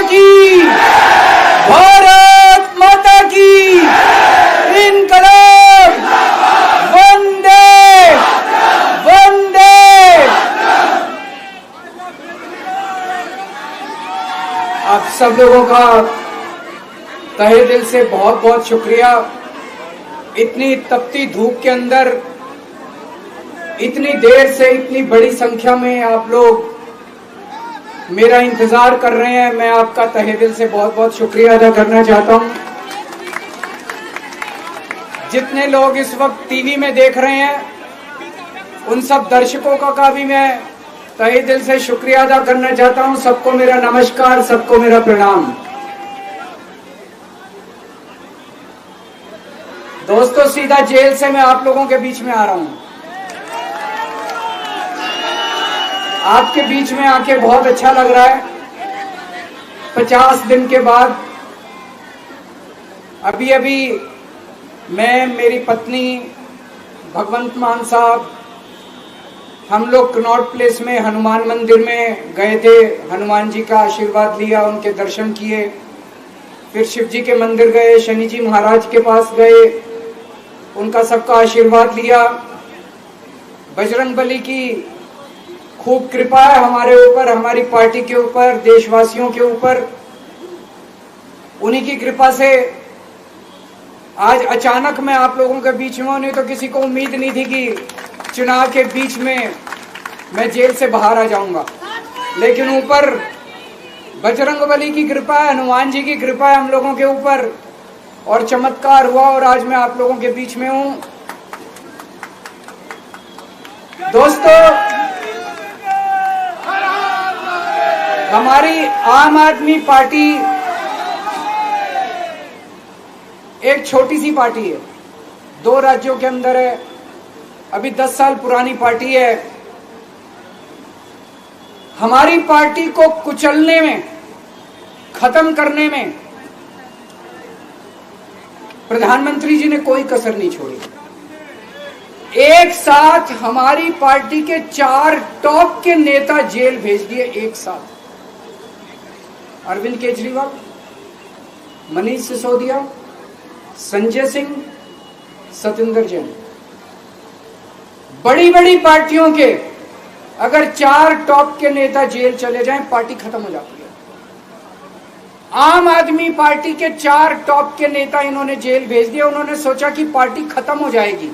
की, भारत माता की, इनकलाब, वंदे वंदे। आप सब लोगों का तहे दिल से बहुत बहुत शुक्रिया। इतनी तपती धूप के अंदर इतनी देर से इतनी बड़ी संख्या में आप लोग मेरा इंतजार कर रहे हैं। मैं आपका तहे दिल से बहुत बहुत शुक्रिया अदा करना चाहता हूं। जितने लोग इस वक्त टीवी में देख रहे हैं उन सब दर्शकों का भी मैं तहे दिल से शुक्रिया अदा करना चाहता हूं। सबको मेरा नमस्कार, सबको मेरा प्रणाम। दोस्तों, सीधा जेल से मैं आप लोगों के बीच में आ रहा हूं। आपके बीच में आके बहुत अच्छा लग रहा है। 50 दिन के बाद अभी अभी मैं, मेरी पत्नी, भगवंत मान साहब, हम लोग कनॉट प्लेस में हनुमान मंदिर में गए थे। हनुमान जी का आशीर्वाद लिया, उनके दर्शन किए। फिर शिव जी के मंदिर गए, शनि जी महाराज के पास गए, उनका सबका आशीर्वाद लिया। बजरंग बली की खूब कृपा है हमारे ऊपर, हमारी पार्टी के ऊपर, देशवासियों के ऊपर। उन्हीं की कृपा से आज अचानक मैं आप लोगों के बीच में हूं। नहीं तो किसी को उम्मीद नहीं थी कि चुनाव के बीच में मैं जेल से बाहर आ जाऊंगा, लेकिन ऊपर बजरंगबली की कृपा है, हनुमान जी की कृपा है हम लोगों के ऊपर, और चमत्कार हुआ और आज मैं आप लोगों के बीच में हूं। दोस्तों, हमारी आम आदमी पार्टी एक छोटी सी पार्टी है, 2 राज्यों के अंदर है, अभी 10 साल पुरानी पार्टी है। हमारी पार्टी को कुचलने में, खत्म करने में प्रधानमंत्री जी ने कोई कसर नहीं छोड़ी। एक साथ हमारी पार्टी के 4 टॉप के नेता जेल भेज दिए एक साथ। अरविंद केजरीवाल, मनीष सिसोदिया, संजय सिंह, सतिंदर जैन। बड़ी बड़ी पार्टियों के अगर 4 टॉप के नेता जेल चले जाएं, पार्टी खत्म हो जाती है। आम आदमी पार्टी के 4 टॉप के नेता इन्होंने जेल भेज दिया। उन्होंने सोचा कि पार्टी खत्म हो जाएगी,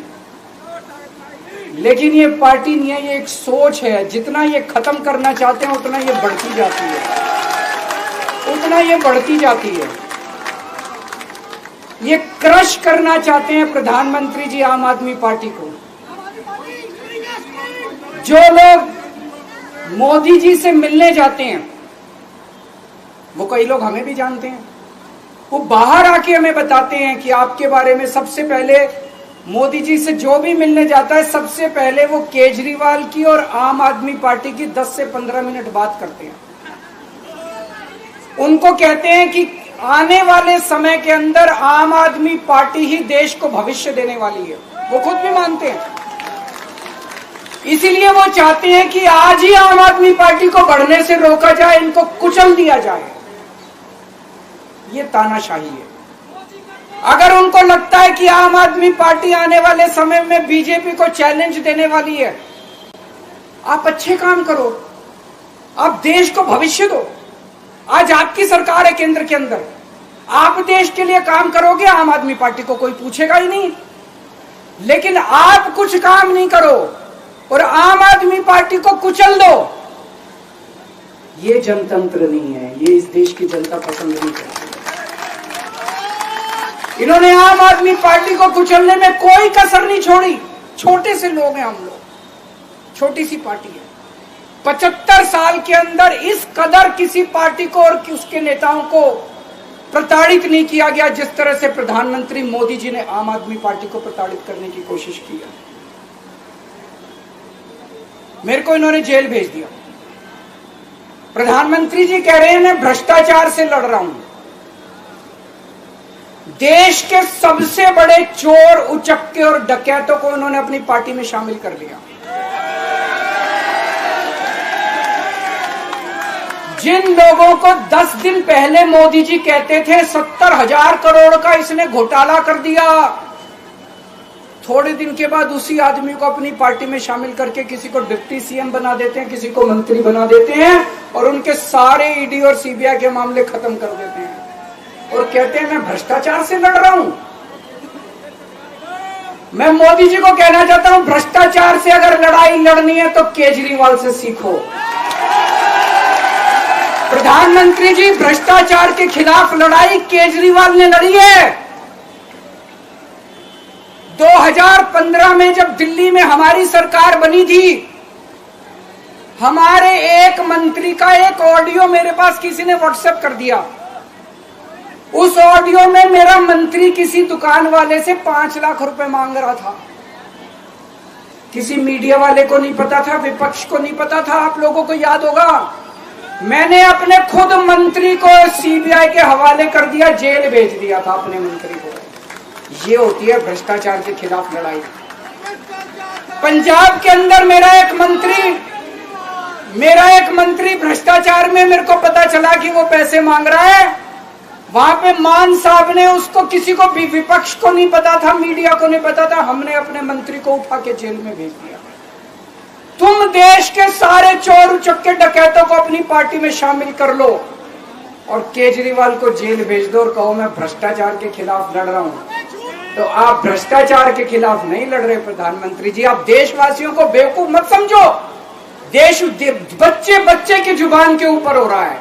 लेकिन ये पार्टी नहीं है, ये एक सोच है। जितना ये खत्म करना चाहते हैं उतना ये बढ़ती जाती है, उतना ये बढ़ती जाती है। ये क्रश करना चाहते हैं प्रधानमंत्री जी आम आदमी पार्टी को। जो लोग मोदी जी से मिलने जाते हैं, वो कई लोग हमें भी जानते हैं, वो बाहर आके हमें बताते हैं कि आपके बारे में सबसे पहले मोदी जी से जो भी मिलने जाता है, सबसे पहले वो केजरीवाल की और आम आदमी पार्टी की 10 से 15 मिनट बात करते हैं। उनको कहते हैं कि आने वाले समय के अंदर आम आदमी पार्टी ही देश को भविष्य देने वाली है। वो खुद भी मानते हैं। इसीलिए वो चाहते हैं कि आज ही आम आदमी पार्टी को बढ़ने से रोका जाए, इनको कुचल दिया जाए। ये तानाशाही है। अगर उनको लगता है कि आम आदमी पार्टी आने वाले समय में बीजेपी को चैलेंज देने वाली है, आप अच्छे काम करो, आप देश को भविष्य दो। आज आपकी सरकार है केंद्र के अंदर, आप देश के लिए काम करोगे, आम आदमी पार्टी को कोई पूछेगा ही नहीं। लेकिन आप कुछ काम नहीं करो और आम आदमी पार्टी को कुचल दो, ये जनतंत्र नहीं है, ये इस देश की जनता पसंद नहीं करती। इन्होंने आम आदमी पार्टी को कुचलने में कोई कसर नहीं छोड़ी। छोटे से लोग हैं हम लोग, छोटी सी पार्टी है। 75 साल के अंदर इस कदर किसी पार्टी को और उसके नेताओं को प्रताड़ित नहीं किया गया जिस तरह से प्रधानमंत्री मोदी जी ने आम आदमी पार्टी को प्रताड़ित करने की कोशिश की है। मेरे को इन्होंने जेल भेज दिया। प्रधानमंत्री जी कह रहे हैं मैं भ्रष्टाचार से लड़ रहा हूं। देश के सबसे बड़े चोर, उचक्के और डकैतों को उन्होंने अपनी पार्टी में शामिल कर लिया। जिन लोगों को 10 दिन पहले मोदी जी कहते थे 70,000 करोड़ का इसने घोटाला कर दिया, थोड़े दिन के बाद उसी आदमी को अपनी पार्टी में शामिल करके किसी को डिप्टी सीएम बना देते हैं, किसी को मंत्री बना देते हैं और उनके सारे ईडी और सीबीआई के मामले खत्म कर देते हैं और कहते हैं मैं भ्रष्टाचार से लड़ रहा हूं। मैं मोदी जी को कहना चाहता हूं, भ्रष्टाचार से अगर लड़ाई लड़नी है तो केजरीवाल से सीखो। प्रधानमंत्री जी, भ्रष्टाचार के खिलाफ लड़ाई केजरीवाल ने लड़ी है। 2015 में जब दिल्ली में हमारी सरकार बनी थी, हमारे एक मंत्री का एक ऑडियो मेरे पास किसी ने व्हाट्सएप कर दिया। उस ऑडियो में मेरा मंत्री किसी दुकान वाले से 5 लाख रुपए मांग रहा था। किसी मीडिया वाले को नहीं पता था, विपक्ष को नहीं पता था, आप लोगों को याद होगा। मैंने अपने खुद मंत्री को सीबीआई के हवाले कर दिया, जेल भेज दिया था अपने मंत्री को। ये होती है भ्रष्टाचार के खिलाफ लड़ाई। पंजाब के अंदर मेरा एक मंत्री भ्रष्टाचार में, मेरे को पता चला कि वो पैसे मांग रहा है। वहां पे मान साहब ने उसको, किसी को भी, विपक्ष को नहीं पता था, मीडिया को नहीं पता था, हमने अपने मंत्री को उठा के जेल में भेज दिया। तुम देश के सारे चोर उचक्के डकैतों को अपनी पार्टी में शामिल कर लो और केजरीवाल को जेल भेज दो और कहो मैं भ्रष्टाचार के खिलाफ लड़ रहा हूं। तो आप भ्रष्टाचार के खिलाफ नहीं लड़ रहे प्रधानमंत्री जी, आप देशवासियों को बेवकूफ मत समझो। देश बच्चे बच्चे की जुबान के ऊपर हो रहा है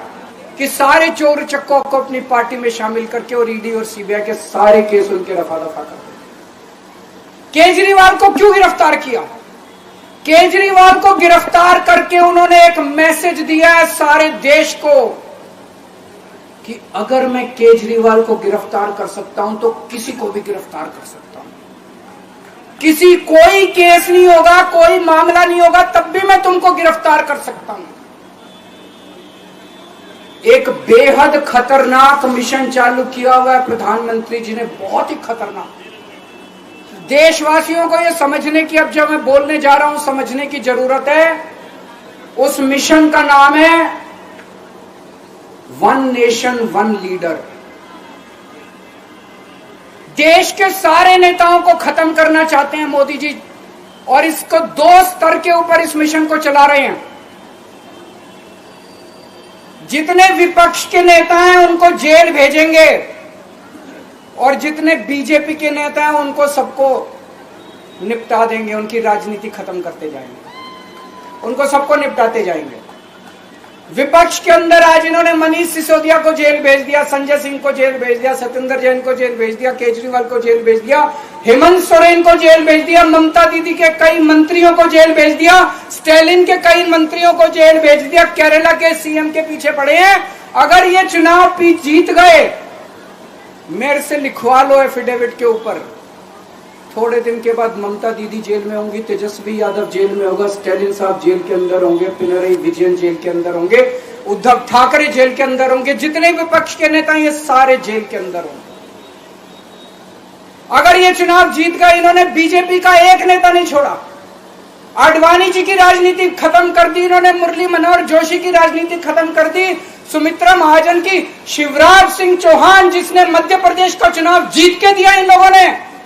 कि सारे चोर चक्कों को अपनी पार्टी में शामिल करके और ईडी और सीबीआई के सारे केस उनके रफा दफा कर दे। केजरीवाल को क्यों गिरफ्तार किया? केजरीवाल को गिरफ्तार करके उन्होंने एक मैसेज दिया है सारे देश को कि अगर मैं केजरीवाल को गिरफ्तार कर सकता हूं तो किसी को भी गिरफ्तार कर सकता हूं। कोई केस नहीं होगा, कोई मामला नहीं होगा, तब भी मैं तुमको गिरफ्तार कर सकता हूं। एक बेहद खतरनाक मिशन चालू किया हुआ है प्रधानमंत्री जी ने, बहुत ही खतरनाक। देशवासियों को यह समझने की, अब जब मैं बोलने जा रहा हूं, समझने की जरूरत है। उस मिशन का नाम है वन नेशन वन लीडर। देश के सारे नेताओं को खत्म करना चाहते हैं मोदी जी और इसको 2 स्तर के ऊपर इस मिशन को चला रहे हैं। जितने विपक्ष के नेता हैं उनको जेल भेजेंगे और जितने बीजेपी के नेता हैं उनको सबको निपटा देंगे, उनकी राजनीति खत्म करते जाएंगे, उनको सबको निपटाते जाएंगे। विपक्ष के अंदर आज इन्होंने मनीष सिसोदिया को जेल भेज दिया, संजय सिंह को जेल भेज दिया, सत्येंद्र जैन को जेल भेज दिया, केजरीवाल को जेल भेज दिया, हेमंत सोरेन को जेल भेज दिया, ममता दीदी के कई मंत्रियों को जेल भेज दिया, स्टालिन के कई मंत्रियों को जेल भेज दिया, केरला के सीएम के पीछे पड़े हैं। अगर ये चुनाव जीत गए, मेरे से लिखवा लो एफिडेविट के ऊपर, थोड़े दिन के बाद ममता दीदी जेल में होंगी, तेजस्वी यादव जेल में होगा, स्टालिन साहब जेल के अंदर होंगे, पिनरई विजयन जेल के अंदर होंगे, उद्धव ठाकरे जेल के अंदर होंगे, जितने विपक्ष के नेता ये सारे जेल के अंदर होंगे। अगर ये चुनाव जीत गए, इन्होंने बीजेपी का एक नेता नहीं छोड़ा, आडवाणी जी की राजनीति खत्म कर दी इन्होंने, मुरली मनोहर जोशी की राजनीति खत्म कर दी, सुमित्रा महाजन की, शिवराज सिंह चौहान जिसने मध्य प्रदेश का चुनाव जीत के दिया इन लोगों ने,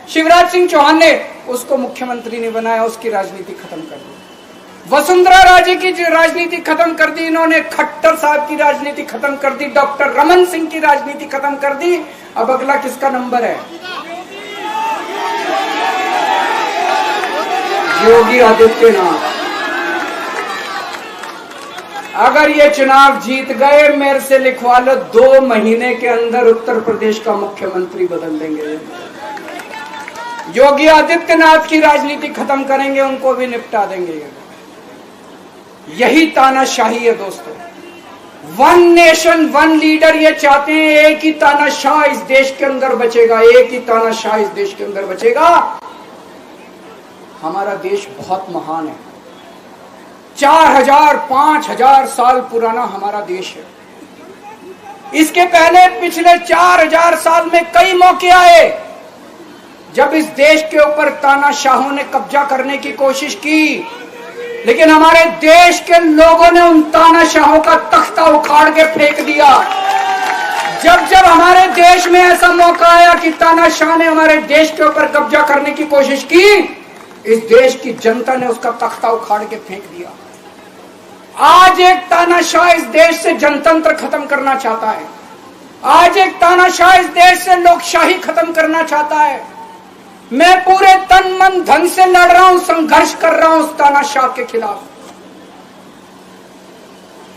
शिवराज सिंह चौहान ने उसको मुख्यमंत्री नहीं बनाया, उसकी राजनीति खत्म कर दी। वसुंधरा राजे की राजनीति खत्म कर दी इन्होंने, खट्टर साहब की राजनीति खत्म कर दी, डॉक्टर रमन सिंह की राजनीति खत्म कर दी। अब अगला किसका नंबर है? योगी आदित्यनाथ। अगर ये चुनाव जीत गए, मेरे से लिखवा लो, 2 महीने के अंदर उत्तर प्रदेश का मुख्यमंत्री बदल देंगे। योगी आदित्यनाथ की राजनीति खत्म करेंगे, उनको भी निपटा देंगे। यही तानाशाही है दोस्तों। वन नेशन वन लीडर ये चाहते हैं, एक ही तानाशाह इस देश के अंदर बचेगा, एक ही तानाशाह इस देश के अंदर बचेगा। हमारा देश बहुत महान है, 4000-5000 साल पुराना हमारा देश है। इसके पहले पिछले 4000 साल में कई मौके आए जब इस देश के ऊपर तानाशाहों ने कब्जा करने की कोशिश की, लेकिन हमारे देश के लोगों ने उन तानाशाहों का तख्ता उखाड़ के फेंक दिया। जब जब हमारे देश में ऐसा मौका आया कि तानाशाह ने हमारे देश के ऊपर कब्जा करने की कोशिश की, इस देश की जनता ने उसका तख्ता उखाड़ के फेंक दिया। आज एक तानाशाह इस देश से जनतंत्र खत्म करना चाहता है। आज एक तानाशाह इस देश से लोकशाही खत्म करना चाहता है। मैं पूरे तन मन धन से लड़ रहा हूं, संघर्ष कर रहा हूं उस तानाशाह के खिलाफ।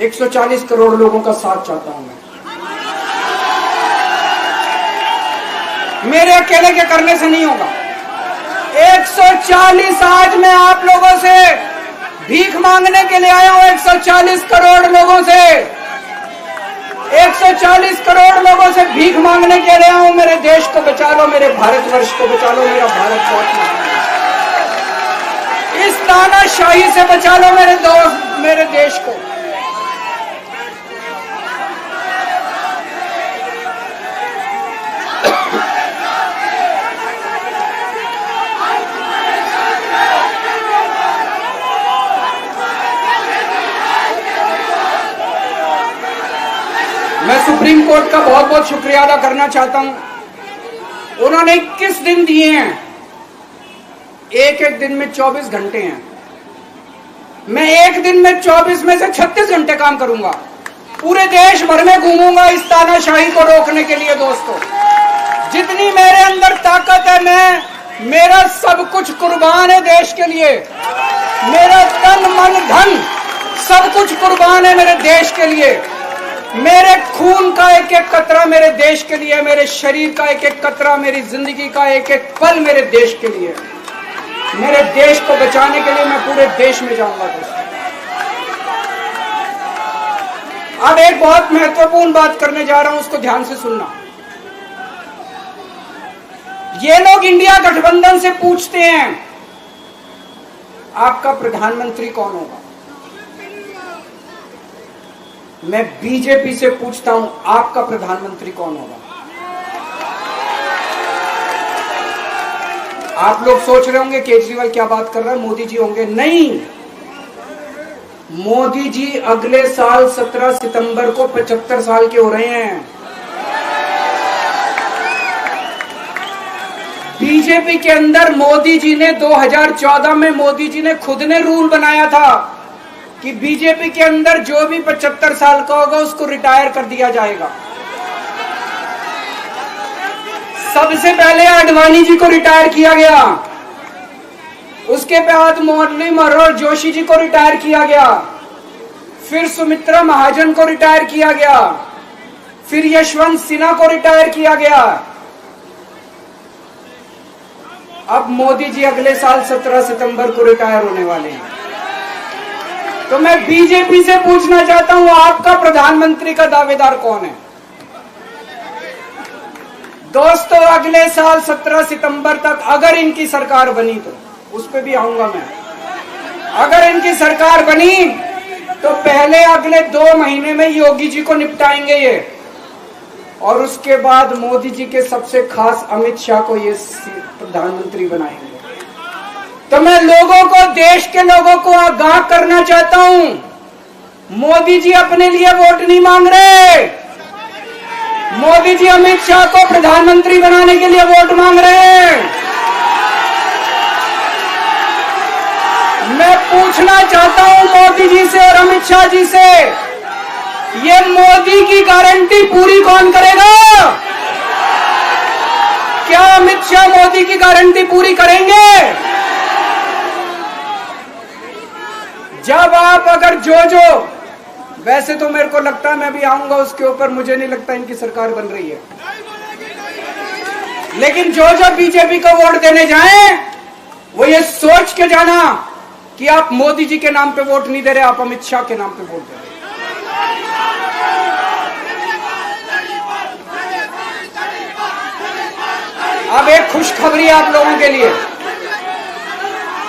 140 करोड़ लोगों का साथ चाहता हूं मैं। मेरे अकेले के करने से नहीं होगा। 140 आज मैं आप लोगों से भीख मांगने के लिए आया हूं। 140 करोड़ लोगों से 140 करोड़ लोगों से भीख मांगने के लिए आया हूं। मेरे देश को बचा लो, मेरे भारतवर्ष को बचा लो, मेरा भारत बहुत महान है। इस तानाशाही से बचा लो मेरे दोस्त, मेरे देश को। मैं सुप्रीम कोर्ट का बहुत बहुत शुक्रिया अदा करना चाहता हूं। उन्होंने 21 दिन दिए हैं, एक एक दिन में 24 घंटे हैं। मैं एक दिन में 24 में से 36 घंटे काम करूंगा। पूरे देश भर में घूमूंगा इस तानाशाही को रोकने के लिए। दोस्तों, जितनी मेरे अंदर ताकत है, मेरा सब कुछ कुर्बान है देश के लिए। मेरा तन मन धन सब कुछ कुर्बान है मेरे देश के लिए। मेरे खून का एक एक कतरा मेरे देश के लिए, मेरे शरीर का एक एक कतरा, मेरी जिंदगी का एक एक पल मेरे देश के लिए। मेरे देश को बचाने के लिए मैं पूरे देश में जाऊंगा। दोस्तों, अब एक बहुत महत्वपूर्ण बात करने जा रहा हूं, उसको ध्यान से सुनना। ये लोग इंडिया गठबंधन से पूछते हैं आपका प्रधानमंत्री कौन होगा। मैं बीजेपी से पूछता हूं आपका प्रधानमंत्री कौन होगा। आप लोग सोच रहे होंगे केजरीवाल क्या बात कर रहा है, मोदी जी होंगे। नहीं, मोदी जी अगले साल 17 सितंबर को 75 साल के हो रहे हैं। बीजेपी के अंदर मोदी जी ने 2014 में मोदी जी ने खुद ने रूल बनाया था कि बीजेपी के अंदर जो भी 75 साल का होगा उसको रिटायर कर दिया जाएगा। सबसे पहले आडवाणी जी को रिटायर किया गया, उसके बाद मुरली मनोहर जोशी जी को रिटायर किया गया, फिर सुमित्रा महाजन को रिटायर किया गया, फिर यशवंत सिन्हा को रिटायर किया गया। अब मोदी जी अगले साल 17 सितंबर को रिटायर होने वाले हैं। तो मैं बीजेपी से पूछना चाहता हूं आपका प्रधानमंत्री का दावेदार कौन है। दोस्तों, अगले साल 17 सितंबर तक अगर इनकी सरकार बनी, तो उस पर भी आऊंगा मैं। अगर इनकी सरकार बनी तो पहले अगले 2 महीने में योगी जी को निपटाएंगे ये, और उसके बाद मोदी जी के सबसे खास अमित शाह को ये प्रधानमंत्री बनाएंगे। तो मैं लोगों को, देश के लोगों को आगाह करना चाहता हूं, मोदी जी अपने लिए वोट नहीं मांग रहे। मोदी जी अमित शाह को प्रधानमंत्री बनाने के लिए वोट मांग रहे हैं। मैं पूछना चाहता हूं मोदी जी से और अमित शाह जी से, ये मोदी की गारंटी पूरी कौन करेगा? क्या अमित शाह मोदी की गारंटी पूरी करेंगे? जब आप अगर जो वैसे तो मेरे को लगता है मैं भी आऊंगा उसके ऊपर, मुझे नहीं लगता इनकी सरकार बन रही है, लेकिन जो बीजेपी को वोट देने जाएं वो ये सोच के जाना कि आप मोदी जी के नाम पे वोट नहीं दे रहे, आप अमित शाह के नाम पे वोट दे रहे। अब एक खुशखबरी आप लोगों के लिए,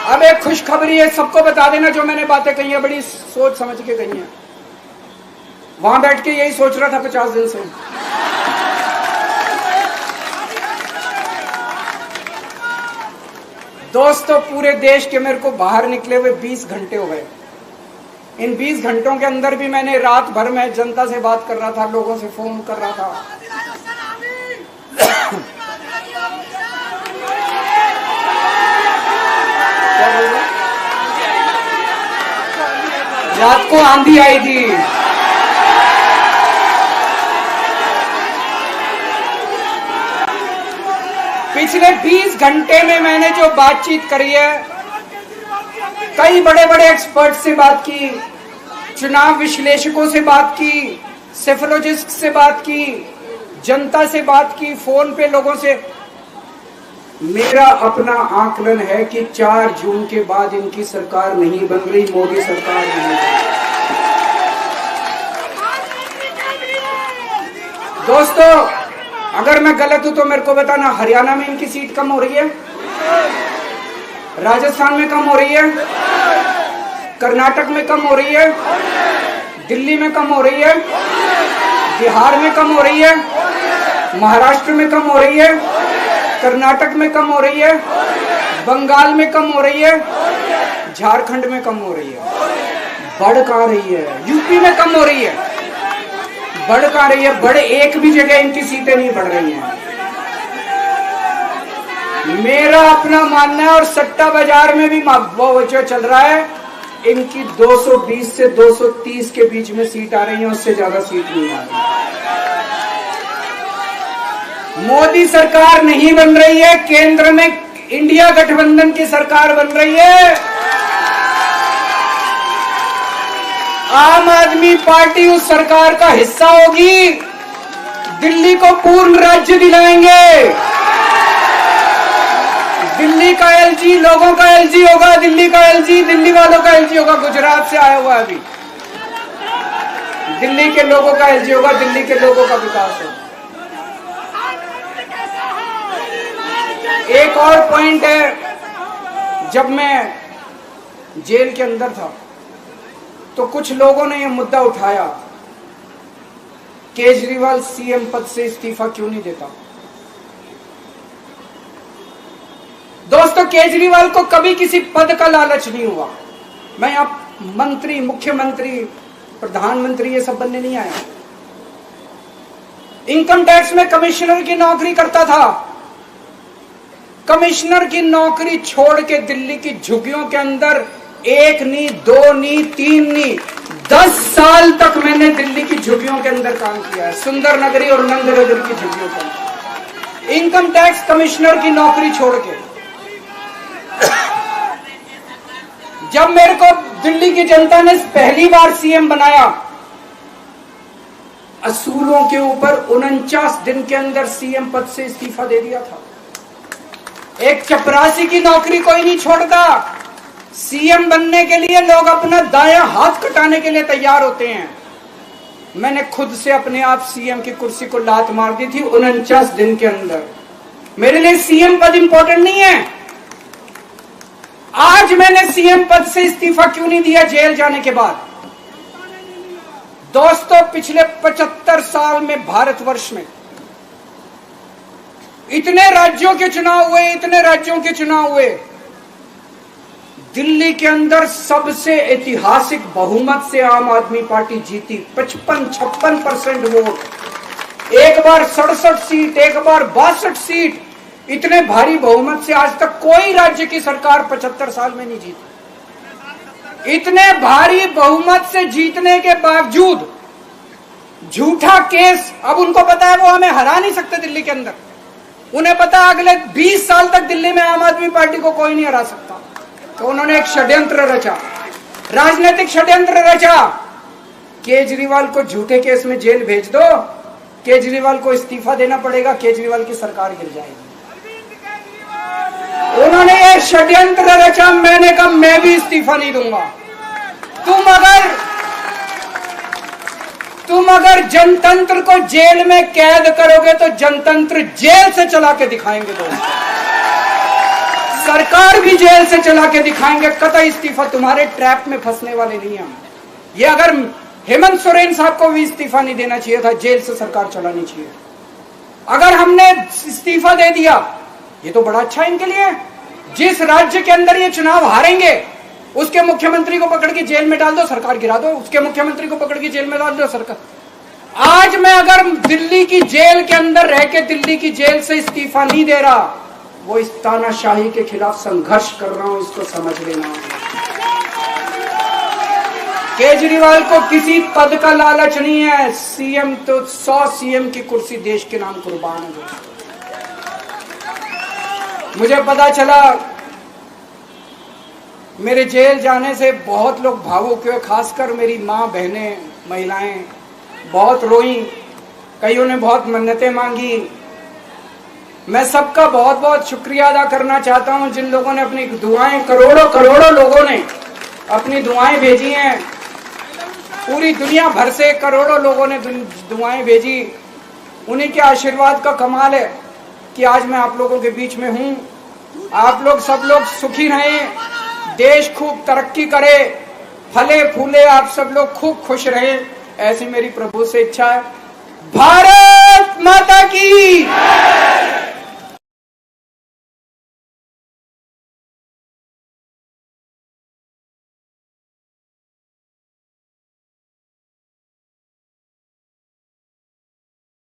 अब एक खुशखबरी है, सबको बता देना जो मैंने बातें कही है बड़ी सोच समझ के कही है। वहां बैठ के यही सोच रहा था 50 दिन से। दोस्तों, पूरे देश के मेरे को बाहर निकले हुए 20 घंटे हो गए। इन 20 घंटों के अंदर भी मैंने रात भर में जनता से बात कर रहा था, लोगों से फोन कर रहा था। क्या बोल रहे? रात को आंधी आई थी। पिछले 20 घंटे में मैंने जो बातचीत करी है, कई बड़े बड़े एक्सपर्ट से बात की, चुनाव विश्लेषकों से बात की, सेफोलॉजिस्ट से बात की, जनता से बात की, फोन पे लोगों से। मेरा अपना आकलन है कि 4 जून के बाद इनकी सरकार नहीं बन रही, मोदी सरकार नहीं बन रही। दोस्तों, अगर मैं गलत हूं तो मेरे को बताना। हरियाणा में इनकी सीट कम हो रही है, राजस्थान में कम हो रही है, कर्नाटक में कम हो रही है, दिल्ली में कम हो रही है, बिहार में कम हो रही है, महाराष्ट्र में कम हो रही है, कर्नाटक में कम हो रही है, बंगाल में कम हो रही है, झारखंड में कम हो रही है। बढ़ कहां रही है? यूपी में कम हो रही है, बढ़ कहां रही है? बड़े एक भी जगह इनकी सीटें नहीं बढ़ रही हैं। मेरा अपना मानना है, और सट्टा बाजार में भी वो जो चल रहा है, इनकी 220 से 230 के बीच में सीट आ रही है, उससे ज्यादा सीट नहीं आ रही। मोदी सरकार नहीं बन रही है, केंद्र में इंडिया गठबंधन की सरकार बन रही है। आम आदमी पार्टी उस सरकार का हिस्सा होगी। दिल्ली को पूर्ण राज्य दिलाएंगे। दिल्ली का एलजी लोगों का एलजी होगा, दिल्ली का एलजी दिल्ली वालों का एलजी होगा। गुजरात से आया हुआ अभी, दिल्ली के लोगों का एलजी होगा, दिल्ली के लोगों का विकास होगा। एक और पॉइंट है, जब मैं जेल के अंदर था तो कुछ लोगों ने यह मुद्दा उठाया, केजरीवाल सीएम पद से इस्तीफा क्यों नहीं देता। दोस्तों, केजरीवाल को कभी किसी पद का लालच नहीं हुआ। मैं अब मंत्री, मुख्यमंत्री, प्रधानमंत्री ये सब बनने नहीं आया। इनकम टैक्स में कमिश्नर की नौकरी करता था। कमिश्नर की नौकरी छोड़ के दिल्ली की झुग्गियों के अंदर 1 नहीं, 2 नहीं, 3 नहीं, 10 साल तक मैंने दिल्ली की झुग्गियों के अंदर काम किया है, सुंदर नगरी और नंद नगरी की झुग्गियों के अंदर, इनकम टैक्स कमिश्नर की नौकरी छोड़ के। जब मेरे को दिल्ली की जनता ने पहली बार सीएम बनाया, असूलों के ऊपर 49 दिन के अंदर सीएम पद से इस्तीफा दे दिया था। एक चपरासी की नौकरी कोई नहीं छोड़ता। सीएम बनने के लिए लोग अपना दायां हाथ कटाने के लिए तैयार होते हैं। मैंने खुद से अपने आप सीएम की कुर्सी को लात मार दी थी 49 दिन के अंदर। मेरे लिए सीएम पद इंपॉर्टेंट नहीं है। आज मैंने सीएम पद से इस्तीफा क्यों नहीं दिया जेल जाने के बाद? दोस्तों, पिछले 75 साल में भारतवर्ष में इतने राज्यों के चुनाव हुए, इतने राज्यों के चुनाव हुए, दिल्ली के अंदर सबसे ऐतिहासिक बहुमत से आम आदमी पार्टी जीती। 55-56% वोट, एक बार 67 सीट, एक बार 62 सीट। इतने भारी बहुमत से आज तक कोई राज्य की सरकार 75 साल में नहीं जीती। इतने भारी बहुमत से जीतने के बावजूद झूठा केस, अब उनको पता है वो हमें हरा नहीं सकते दिल्ली के अंदर। उन्हें पता अगले 20 साल तक दिल्ली में आम आदमी पार्टी को कोई नहीं हरा सकता। तो उन्होंने एक षड्यंत्र रचा, राजनीतिक षड्यंत्र रचा। केजरीवाल को झूठे केस में जेल भेज दो, केजरीवाल को इस्तीफा देना पड़ेगा, केजरीवाल की सरकार गिर जाएगी। उन्होंने ये षड्यंत्र रचा। मैंने कहा मैं भी इस्तीफा नहीं दूंगा। तुम अगर जनतंत्र को जेल में कैद करोगे तो जनतंत्र जेल से चला के दिखाएंगे। दोस्तों, सरकार भी जेल से चला के दिखाएंगे। कतई इस्तीफा, तुम्हारे ट्रैप में फंसने वाले नहीं हम। ये अगर हेमंत सोरेन साहब को भी इस्तीफा नहीं देना चाहिए था, जेल से सरकार चलानी चाहिए। अगर हमने इस्तीफा दे दिया, ये तो बड़ा अच्छा इनके लिए, जिस राज्य के अंदर ये चुनाव हारेंगे उसके मुख्यमंत्री को पकड़ के जेल में डाल दो, सरकार गिरा दो। उसके मुख्यमंत्री को पकड़ के जेल में डाल दो, सरकार। आज मैं अगर दिल्ली की जेल के अंदर रह के दिल्ली की जेल से इस्तीफा नहीं दे रहा, वो इस तानाशाही के खिलाफ संघर्ष कर रहा हूं, इसको समझ लेना। केजरीवाल को किसी पद का लालच नहीं है। सीएम तो 100 सीएम की कुर्सी देश के नाम कुर्बान है। मुझे पता चला मेरे जेल जाने से बहुत लोग भावुक हुए, खासकर मेरी माँ, बहनें, महिलाएं बहुत रोई, कईयों ने बहुत मन्नतें मांगी। मैं सबका बहुत बहुत शुक्रिया अदा करना चाहता हूं जिन लोगों ने अपनी दुआएं, करोड़ों लोगों ने अपनी दुआएं भेजी हैं। पूरी दुनिया भर से करोड़ों लोगों ने दुआएं भेजी। उन्हीं के आशीर्वाद का कमाल है कि आज मैं आप लोगों के बीच में हूं। आप लोग सब लोग सुखी रहें, देश खूब तरक्की करे, फले फूले, आप सब लोग खूब खुश रहें, ऐसी मेरी प्रभु से इच्छा है। भारत माता की।